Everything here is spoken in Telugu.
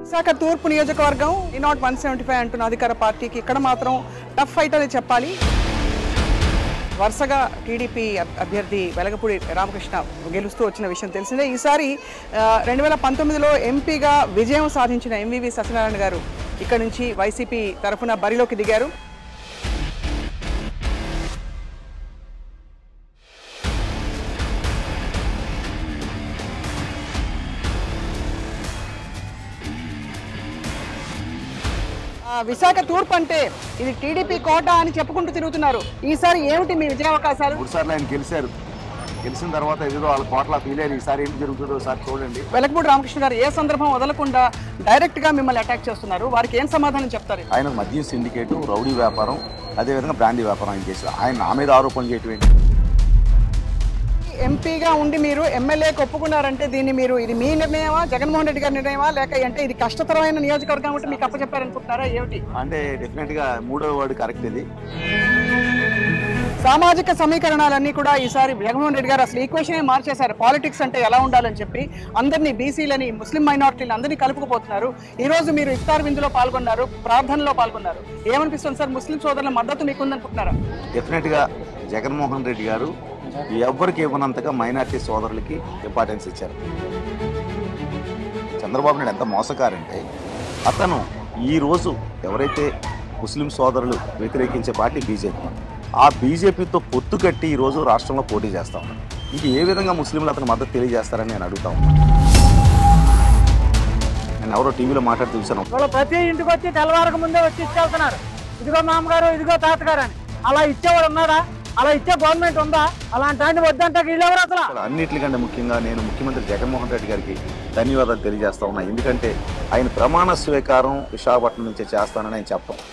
విశాఖ తూర్పు నియోజకవర్గం ఈనాట్ 175 అంటున్న అధికార పార్టీకి ఇక్కడ మాత్రం టఫ్ ఫైట్ అని చెప్పాలి. వరుసగా టీడీపీ అభ్యర్థి వెలగపూడి రామకృష్ణ గెలుస్తూ వచ్చిన విషయం తెలిసిందే. ఈసారి 2019లో ఎంపీగా విజయం సాధించిన ఎంవివి సత్యనారాయణ గారు ఇక్కడ నుంచి వైసీపీ తరఫున బరిలోకి దిగారు. విశాఖ తూర్పు అంటే ఇది టీడీపీ కోట అని చెప్పుకుంటూ తిరుగుతున్నారు. ఈసారి ఏమిటి మీ విజయ అవకాశాలు? 3 సార్లు ఆయన గెలిచారు. గెలిచిన తర్వాత ఏదో వాళ్ళ కోట్ల ఫీల్ అయ్యారు. ఈసారి ఏం జరుగుతుందో ఒకసారి చూడండి. వెలగపూడి రామకృష్ణ గారు ఏ సందర్భం వదలకుండా డైరెక్ట్ గా మిమ్మల్ని అటాక్ చేస్తున్నారు. వారికి ఏం సమాధానం చెప్తారు? ఆయన మద్యం సిండికేట్, రౌడీ వ్యాపారం, అదేవిధంగా బ్రాండీ వ్యాపారం ఆయన చేశారు. ఆయన నా మీద ఆరోపణలు చేయటం ఎంపీగా ఉండి మీరు ఎమ్మెల్యేకి ఒప్పుకున్నారంటే దీన్ని మీరు ఇది మీ నిర్ణయమా, జగన్మోహన్ రెడ్డి గారి నిర్ణయమా, లేక అంటే ఇది కష్టతరమైన నియోజకవర్గం అంటే మీకు అప్పచెప్పారనుకుంటున్నారా ఏమిటి? అంటే డెఫినెట్ గా 3వ వర్డ్ కరెక్ట్ ఇది. సామాజిక సమీకరణాలన్నీ కూడా ఈసారి జగన్మోహన్ రెడ్డి గారు అసలు ఈక్వేషనే మార్చేశారు. పాలిటిక్స్ అంటే ఎలా ఉండాలని చెప్పి అందరినీ బీసీలని, ముస్లిం మైనారిటీని అందరినీ కలుపుకుపోతున్నారు. ఈ రోజు మీరు ఇఫ్తార్ విందులో పాల్గొన్నారు, ప్రార్థనలో పాల్గొన్నారు. ఏమనిపిస్తుంది సార్? ముస్లిం సోదరుల మద్దతు మీకు ఉందనుకుంటున్నారా? డెఫినెట్ గా జగన్మోహన్ రెడ్డి గారు ఎవరికి ఇవ్వనంతగా మైనార్టీ సోదరులకి ఇంపార్టెన్స్ ఇచ్చారు. చంద్రబాబు నాయుడు ఎంత మోసకారంటే అతను ఈరోజు ఎవరైతే ముస్లిం సోదరులు వ్యతిరేకించే పార్టీ బీజేపీ, ఆ బీజేపీతో పొత్తు కట్టి ఈరోజు రాష్ట్రంలో పోటీ చేస్తా ఉన్నారు. ఇంక ఏ విధంగా ముస్లింలు అతని మద్దతు తెలియజేస్తారని నేను అడుగుతా ఉన్నాను. నేను ఎవరో టీవీలో మాట్లాడి చూశాను. ప్రతి ఇంటికి వచ్చి తెల్లవారకు ముందే వచ్చి ఇచ్చేస్తున్నారు. ఇదిగో మామగారు, ఇదిగో తాతగారు అని. అలా ఇచ్చేవాడు ఉన్నారా? అలా ఇచ్చే గవర్నమెంట్ ఉందా? అలాంటి ఆయన వద్దంటే వీళ్ళెవరు అసలు? అన్నిటికంటే ముఖ్యంగా నేను ముఖ్యమంత్రి జగన్మోహన్ రెడ్డి గారికి ధన్యవాదాలు తెలియజేస్తా ఉన్నా. ఎందుకంటే ఆయన ప్రమాణ స్వీకారం విశాఖపట్నం నుంచే చేస్తానని ఆయన చెప్పడం